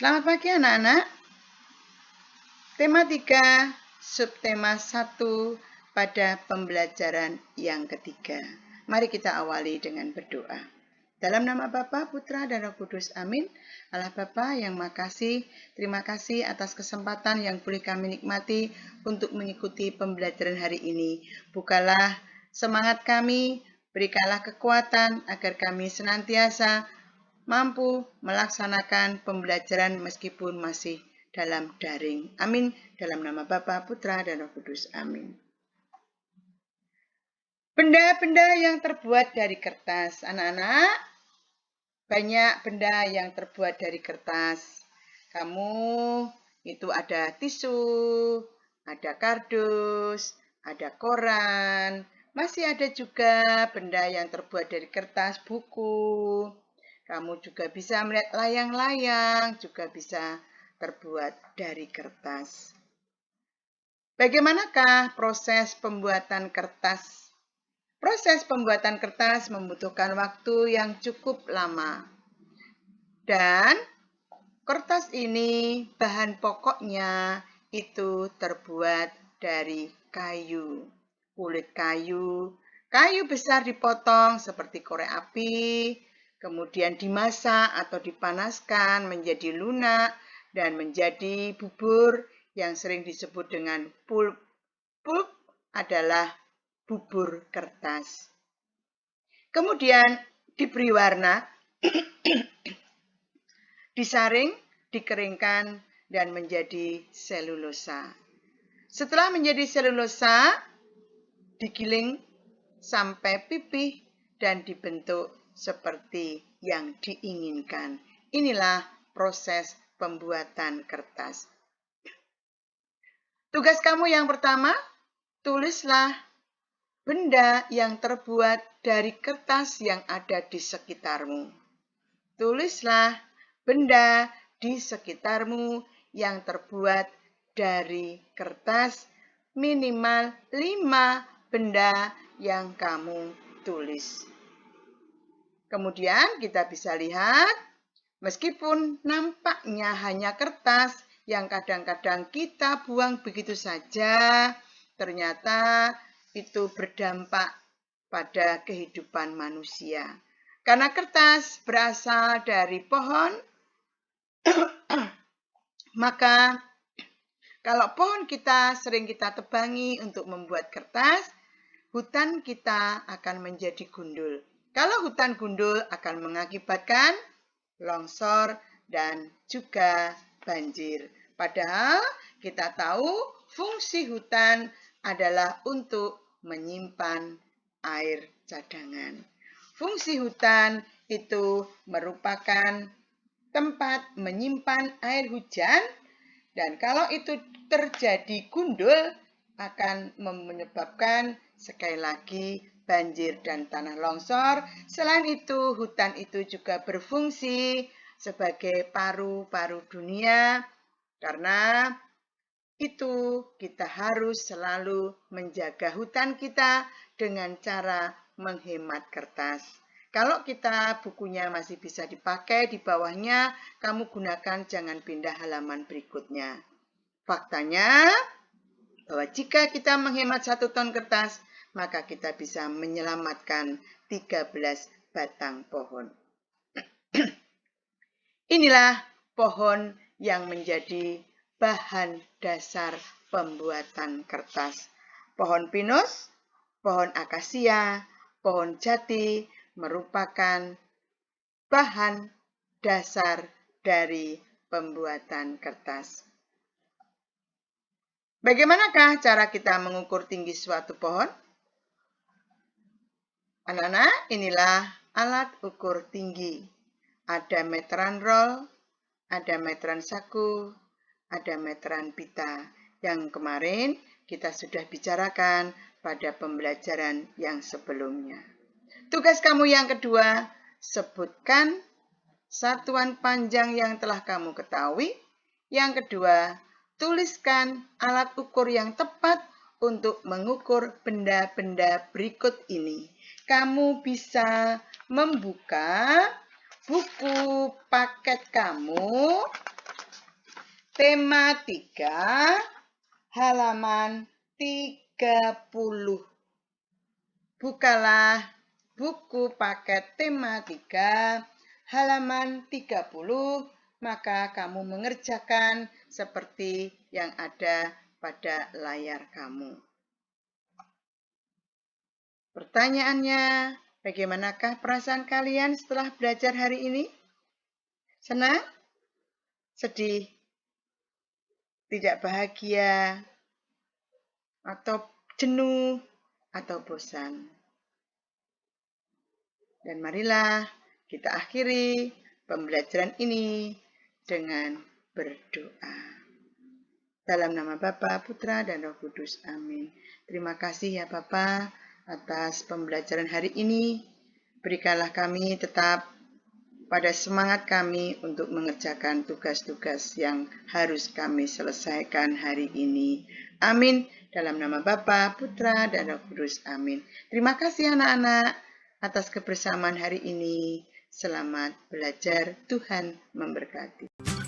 Selamat pagi anak-anak. Tema 3, subtema 1 pada pembelajaran yang ketiga. Mari kita awali dengan berdoa. Dalam nama Bapa, Putra, dan Roh Kudus, amin. Allah Bapa yang makasih, terima kasih atas kesempatan yang boleh kami nikmati untuk mengikuti pembelajaran hari ini. Bukalah semangat kami, berikanlah kekuatan agar kami senantiasa mampu melaksanakan pembelajaran meskipun masih dalam daring. Amin. Dalam nama Bapa, Putra, dan Roh Kudus. Amin. Benda-benda yang terbuat dari kertas. Anak-anak, banyak benda yang terbuat dari kertas. Kamu itu ada tisu, ada kardus, ada koran. Masih ada juga benda yang terbuat dari kertas, buku. Kamu juga bisa melihat layang-layang, juga bisa terbuat dari kertas. Bagaimanakah proses pembuatan kertas? Proses pembuatan kertas membutuhkan waktu yang cukup lama. Dan kertas ini bahan pokoknya itu terbuat dari kayu. Kulit kayu. Kayu besar dipotong seperti korek api, kemudian dimasak atau dipanaskan menjadi lunak dan menjadi bubur yang sering disebut dengan pulp. Pulp adalah bubur kertas. Kemudian diberi warna, disaring, dikeringkan, dan menjadi selulosa. Setelah menjadi selulosa, digiling sampai pipih dan dibentuk seperti yang diinginkan. Inilah proses pembuatan kertas. Tugas kamu yang pertama, tulislah benda yang terbuat dari kertas yang ada di sekitarmu. Tulislah benda di sekitarmu yang terbuat dari kertas, minimal 5 benda yang kamu tulis. Kemudian kita bisa lihat, meskipun nampaknya hanya kertas yang kadang-kadang kita buang begitu saja, ternyata itu berdampak pada kehidupan manusia. Karena kertas berasal dari pohon, maka kalau pohon kita sering kita tebangi untuk membuat kertas, hutan kita akan menjadi gundul. Kalau hutan gundul akan mengakibatkan longsor dan juga banjir. Padahal kita tahu fungsi hutan adalah untuk menyimpan air cadangan. Fungsi hutan itu merupakan tempat menyimpan air hujan, dan kalau itu terjadi gundul akan menyebabkan sekali lagi banjir dan tanah longsor. Selain itu, hutan itu juga berfungsi sebagai paru-paru dunia. Karena itu kita harus selalu menjaga hutan kita dengan cara menghemat kertas. Kalau kita bukunya masih bisa dipakai di bawahnya, kamu gunakan, jangan pindah halaman berikutnya. Faktanya bahwa jika kita menghemat 1 ton kertas, maka kita bisa menyelamatkan 13 batang pohon. Inilah pohon yang menjadi bahan dasar pembuatan kertas. Pohon pinus, pohon akasia, pohon jati merupakan bahan dasar dari pembuatan kertas. Bagaimanakah cara kita mengukur tinggi suatu pohon? Anak-anak, inilah alat ukur tinggi. Ada meteran roll, ada meteran saku, ada meteran pita. Yang kemarin kita sudah bicarakan pada pembelajaran yang sebelumnya. Tugas kamu yang kedua, sebutkan satuan panjang yang telah kamu ketahui. Yang kedua, tuliskan alat ukur yang tepat untuk mengukur benda-benda berikut ini. Kamu bisa membuka buku paket kamu Tematika halaman 30. Bukalah buku paket tematika halaman 30, maka kamu mengerjakan seperti yang ada pada layar kamu. Pertanyaannya, bagaimanakah perasaan kalian setelah belajar hari ini? Senang? Sedih? Tidak bahagia? Atau jenuh? Atau bosan? Dan marilah kita akhiri pembelajaran ini dengan berdoa. Dalam nama Bapa, Putra, dan Roh Kudus. Amin. Terima kasih ya Bapa atas pembelajaran hari ini. Berikanlah kami tetap pada semangat kami untuk mengerjakan tugas-tugas yang harus kami selesaikan hari ini. Amin. Dalam nama Bapa, Putra, dan Roh Kudus. Amin. Terima kasih anak-anak atas kebersamaan hari ini. Selamat belajar. Tuhan memberkati.